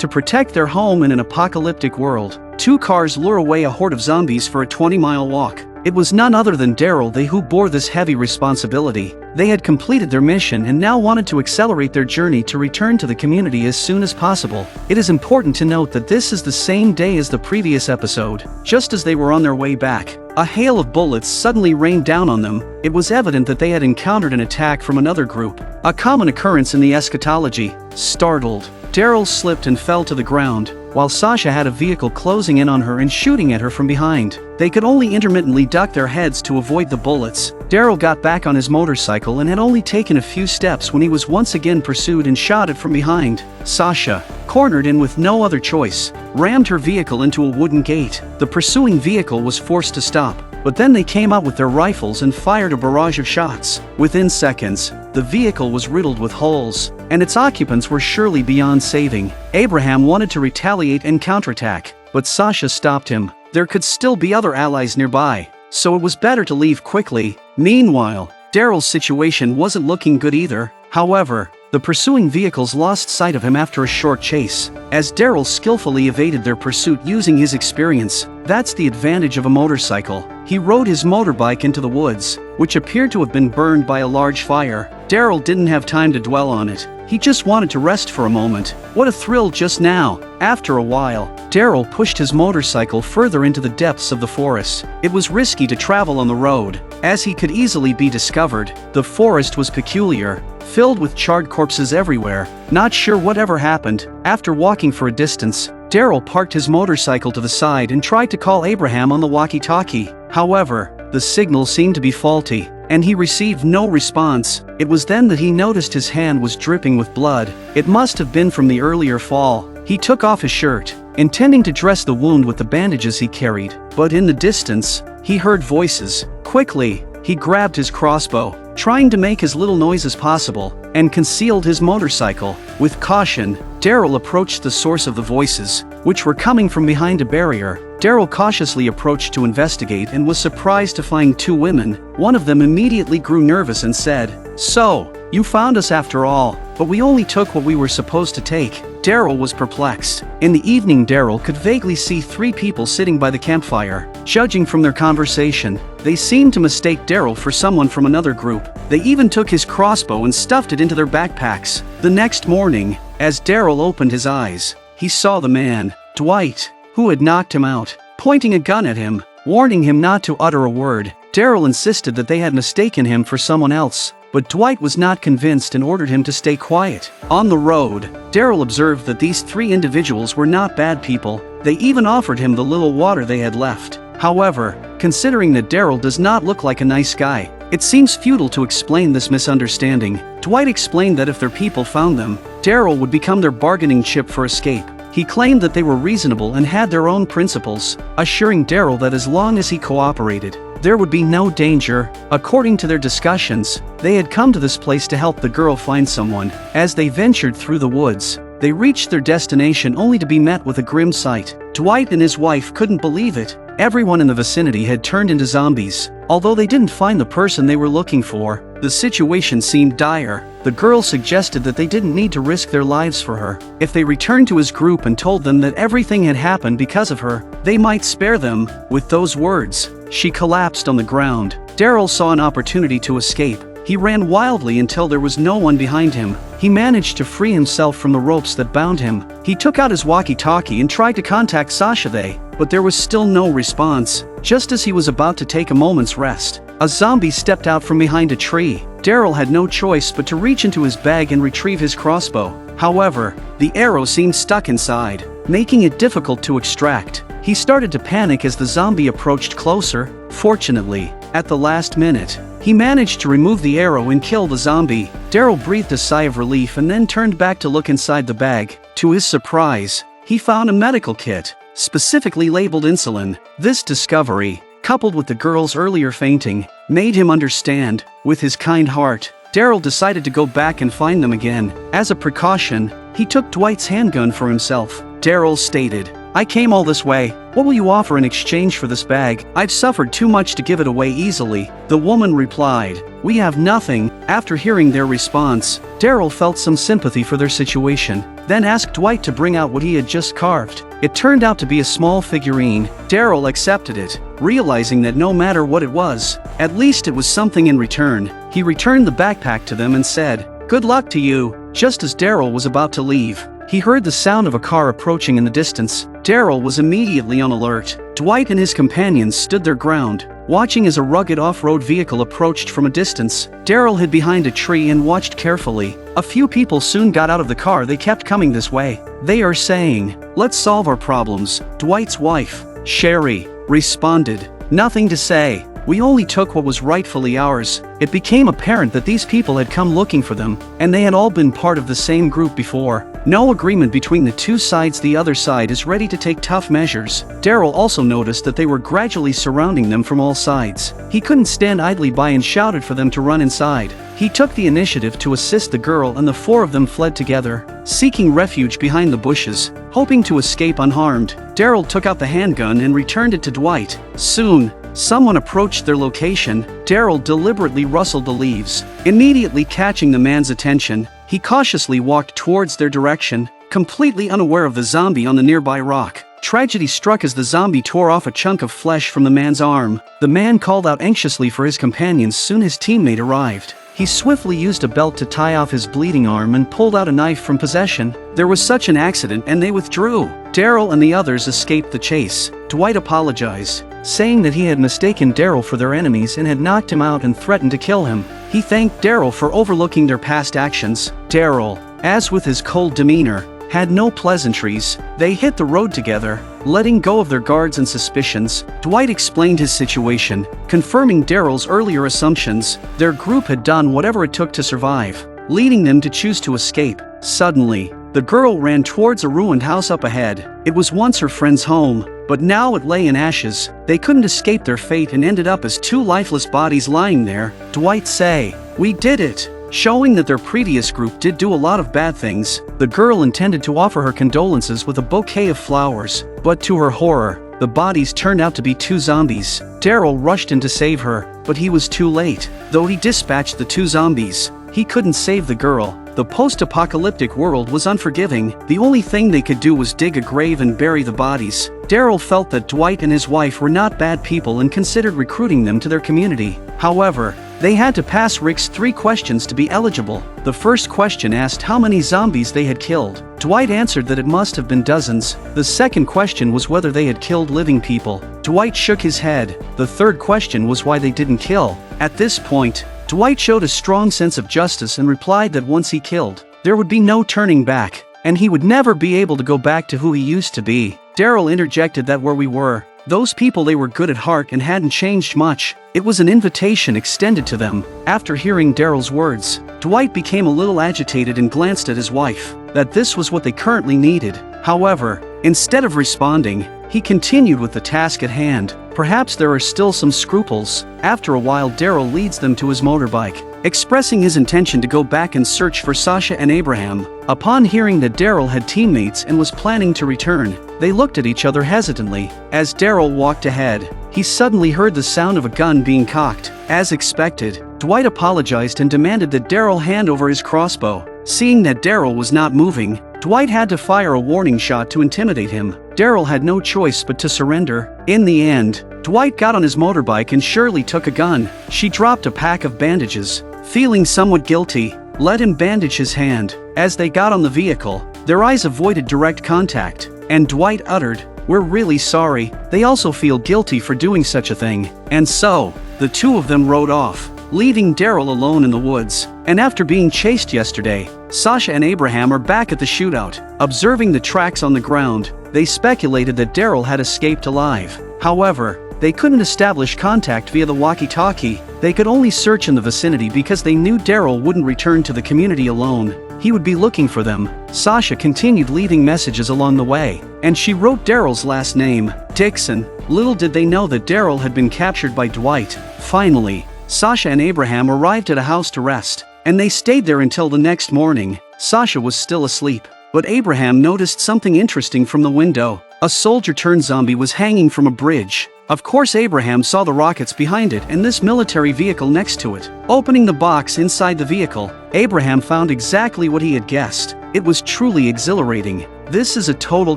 To protect their home in an apocalyptic world, two cars lure away a horde of zombies for a 20-mile walk. It was none other than Daryl who bore this heavy responsibility. They had completed their mission and now wanted to accelerate their journey to return to the community as soon as possible. It is important to note that this is the same day as the previous episode. Just as they were on their way back, a hail of bullets suddenly rained down on them. It was evident that they had encountered an attack from another group, a common occurrence in the eschatology. Startled, Daryl slipped and fell to the ground, while Sasha had a vehicle closing in on her and shooting at her from behind. They could only intermittently duck their heads to avoid the bullets. Daryl got back on his motorcycle and had only taken a few steps when he was once again pursued and shot at from behind. Sasha, cornered in with no other choice, rammed her vehicle into a wooden gate. The pursuing vehicle was forced to stop, but then they came out with their rifles and fired a barrage of shots. Within seconds, the vehicle was riddled with holes, and its occupants were surely beyond saving. Abraham wanted to retaliate and counterattack, but Sasha stopped him. There could still be other allies nearby, so it was better to leave quickly. Meanwhile, Daryl's situation wasn't looking good either. However, the pursuing vehicles lost sight of him after a short chase, as Daryl skillfully evaded their pursuit using his experience. That's the advantage of a motorcycle. He rode his motorbike into the woods, which appeared to have been burned by a large fire. Daryl didn't have time to dwell on it. He just wanted to rest for a moment. What a thrill just now. After a while, Daryl pushed his motorcycle further into the depths of the forest. It was risky to travel on the road, as he could easily be discovered. The forest was peculiar, filled with charred corpses everywhere. Not sure whatever happened. After walking for a distance, Daryl parked his motorcycle to the side and tried to call Abraham on the walkie-talkie. However, the signal seemed to be faulty, and he received no response. It was then that he noticed his hand was dripping with blood. It must have been from the earlier fall. He took off his shirt, intending to dress the wound with the bandages he carried, but in the distance, he heard voices. Quickly, he grabbed his crossbow, trying to make as little noise as possible, and concealed his motorcycle. With caution, Daryl approached the source of the voices, which were coming from behind a barrier. Daryl cautiously approached to investigate and was surprised to find two women. One of them immediately grew nervous and said, "So, you found us after all, but we only took what we were supposed to take." Daryl was perplexed. In the evening, Daryl could vaguely see three people sitting by the campfire. Judging from their conversation, they seemed to mistake Daryl for someone from another group. They even took his crossbow and stuffed it into their backpacks. The next morning, as Daryl opened his eyes, he saw the man, Dwight, who had knocked him out, pointing a gun at him, warning him not to utter a word. Daryl insisted that they had mistaken him for someone else, but Dwight was not convinced and ordered him to stay quiet. On the road, Daryl observed that these three individuals were not bad people. They even offered him the little water they had left. However, considering that Daryl does not look like a nice guy, it seems futile to explain this misunderstanding. Dwight explained that if their people found them, Daryl would become their bargaining chip for escape. He claimed that they were reasonable and had their own principles, assuring Daryl that as long as he cooperated, there would be no danger. According to their discussions, they had come to this place to help the girl find someone. As they ventured through the woods, they reached their destination only to be met with a grim sight. Dwight and his wife couldn't believe it. Everyone in the vicinity had turned into zombies. Although they didn't find the person they were looking for, the situation seemed dire. The girl suggested that they didn't need to risk their lives for her. If they returned to his group and told them that everything had happened because of her, they might spare them. With those words, she collapsed on the ground. Daryl saw an opportunity to escape. He ran wildly until there was no one behind him. He managed to free himself from the ropes that bound him. He took out his walkie-talkie and tried to contact Sasha, but there was still no response. Just as he was about to take a moment's rest, a zombie stepped out from behind a tree. Daryl had no choice but to reach into his bag and retrieve his crossbow. However, the arrow seemed stuck inside, making it difficult to extract. He started to panic as the zombie approached closer. Fortunately, at the last minute, he managed to remove the arrow and kill the zombie. Daryl breathed a sigh of relief and then turned back to look inside the bag. To his surprise, he found a medical kit, specifically labeled insulin. This discovery, coupled with the girl's earlier fainting, made him understand. With his kind heart, Daryl decided to go back and find them again. As a precaution, he took Dwight's handgun for himself. Daryl stated, "I came all this way. What will you offer in exchange for this bag? I've suffered too much to give it away easily." The woman replied, "We have nothing." After hearing their response, Daryl felt some sympathy for their situation. then asked Dwight to bring out what he had just carved. It turned out to be a small figurine. Daryl accepted it, realizing that no matter what it was, at least it was something in return. He returned the backpack to them and said, "Good luck to you." Just as Daryl was about to leave, he heard the sound of a car approaching in the distance. Daryl was immediately on alert. Dwight and his companions stood their ground, watching as a rugged off-road vehicle approached from a distance. Daryl hid behind a tree and watched carefully. A few people soon got out of the car. They kept coming this way. "They are saying, 'Let's solve our problems,'" Dwight's wife, Sherry, responded. "Nothing to say. We only took what was rightfully ours." It became apparent that these people had come looking for them, and they had all been part of the same group before. No agreement between the two sides. The other side is ready to take tough measures. Daryl also noticed that they were gradually surrounding them from all sides. He couldn't stand idly by and shouted for them to run inside. He took the initiative to assist the girl, and the four of them fled together, seeking refuge behind the bushes, hoping to escape unharmed. Daryl took out the handgun and returned it to Dwight. Soon, someone approached their location. Daryl deliberately rustled the leaves, immediately catching the man's attention. He cautiously walked towards their direction, completely unaware of the zombie on the nearby rock. Tragedy struck as the zombie tore off a chunk of flesh from the man's arm. The man called out anxiously for his companions. Soon his teammate arrived. He swiftly used a belt to tie off his bleeding arm and pulled out a knife from possession. There was such an accident and they withdrew. Daryl and the others escaped the chase. Dwight apologized, saying that he had mistaken Daryl for their enemies and had knocked him out and threatened to kill him. He thanked Daryl for overlooking their past actions. Daryl, as with his cold demeanor, had no pleasantries. They hit the road together, letting go of their guards and suspicions. Dwight explained his situation, confirming Daryl's earlier assumptions. Their group had done whatever it took to survive, leading them to choose to escape. Suddenly, the girl ran towards a ruined house up ahead. It was once her friend's home, but now it lay in ashes. They couldn't escape their fate and ended up as two lifeless bodies lying there. Dwight said, "We did it," showing that their previous group did do a lot of bad things. The girl intended to offer her condolences with a bouquet of flowers, but to her horror, the bodies turned out to be two zombies. Daryl rushed in to save her, but he was too late. Though he dispatched the two zombies, he couldn't save the girl. The post-apocalyptic world was unforgiving. The only thing they could do was dig a grave and bury the bodies. Daryl felt that Dwight and his wife were not bad people and considered recruiting them to their community. However, they had to pass Rick's 3 questions to be eligible. The first question asked how many zombies they had killed. Dwight answered that it must have been dozens. The second question was whether they had killed living people. Dwight shook his head. The third question was why they didn't kill. At this point, Dwight showed a strong sense of justice and replied that once he killed, there would be no turning back, and he would never be able to go back to who he used to be. Daryl interjected that where we were, those people, they were good at heart and hadn't changed much. It was an invitation extended to them. After hearing Daryl's words, Dwight became a little agitated and glanced at his wife, that this was what they currently needed. However, instead of responding, he continued with the task at hand. Perhaps there are still some scruples. After a while, Daryl leads them to his motorbike, expressing his intention to go back and search for Sasha and Abraham. Upon hearing that Daryl had teammates and was planning to return, they looked at each other hesitantly. As Daryl walked ahead, he suddenly heard the sound of a gun being cocked. As expected, Dwight apologized and demanded that Daryl hand over his crossbow. Seeing that Daryl was not moving, Dwight had to fire a warning shot to intimidate him. Daryl had no choice but to surrender. In the end, Dwight got on his motorbike and Shirley took a gun. She dropped a pack of bandages. Feeling somewhat guilty, let him bandage his hand. As they got on the vehicle, their eyes avoided direct contact, and Dwight uttered, "We're really sorry." They also feel guilty for doing such a thing. And so, the two of them rode off, leaving Daryl alone in the woods. And after being chased yesterday, Sasha and Abraham are back at the shootout. Observing the tracks on the ground, they speculated that Daryl had escaped alive. However, they couldn't establish contact via the walkie-talkie. They could only search in the vicinity because they knew Daryl wouldn't return to the community alone. He would be looking for them. Sasha continued leaving messages along the way, and she wrote Daryl's last name, Dixon. Little did they know that Daryl had been captured by Dwight. Finally, Sasha and Abraham arrived at a house to rest, and they stayed there until the next morning. Sasha was still asleep, but Abraham noticed something interesting from the window. A soldier-turned-zombie was hanging from a bridge. Of course, Abraham saw the rockets behind it and this military vehicle next to it. Opening the box inside the vehicle, Abraham found exactly what he had guessed. It was truly exhilarating. This is a total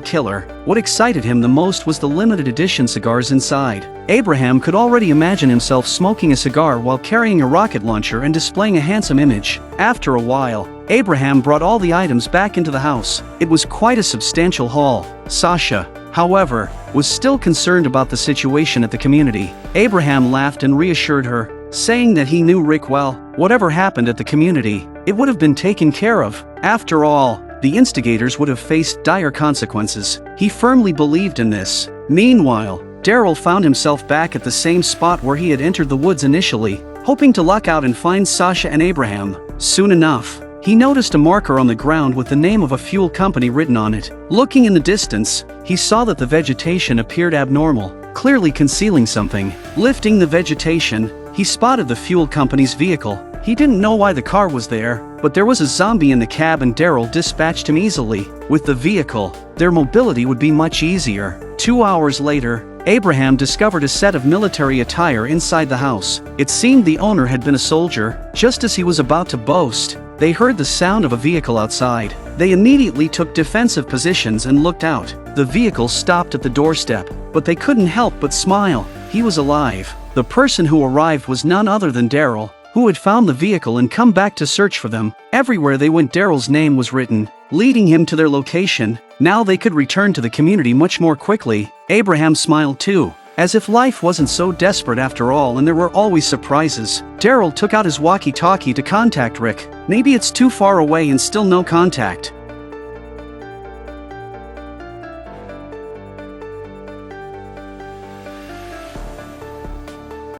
killer. What excited him the most was the limited edition cigars inside. Abraham could already imagine himself smoking a cigar while carrying a rocket launcher and displaying a handsome image. After a while, Abraham brought all the items back into the house. It was quite a substantial haul. Sasha, however, was still concerned about the situation at the community. Abraham laughed and reassured her, saying that he knew Rick well. Whatever happened at the community, it would have been taken care of. After all, the instigators would have faced dire consequences. He firmly believed in this. Meanwhile, Daryl found himself back at the same spot where he had entered the woods initially, hoping to luck out and find Sasha and Abraham. Soon enough, he noticed a marker on the ground with the name of a fuel company written on it. Looking in the distance, he saw that the vegetation appeared abnormal, clearly concealing something. Lifting the vegetation, he spotted the fuel company's vehicle. He didn't know why the car was there, but there was a zombie in the cab and Daryl dispatched him easily. With the vehicle, their mobility would be much easier. 2 hours later, Abraham discovered a set of military attire inside the house. It seemed the owner had been a soldier. Just as he was about to boast, they heard the sound of a vehicle outside. They immediately took defensive positions and looked out. The vehicle stopped at the doorstep, but they couldn't help but smile. He was alive. The person who arrived was none other than Daryl, who had found the vehicle and come back to search for them. Everywhere they went, Daryl's name was written, leading him to their location. Now they could return to the community much more quickly. Abraham smiled too, as if life wasn't so desperate after all and there were always surprises. Daryl took out his walkie-talkie to contact Rick. Maybe it's too far away and still no contact.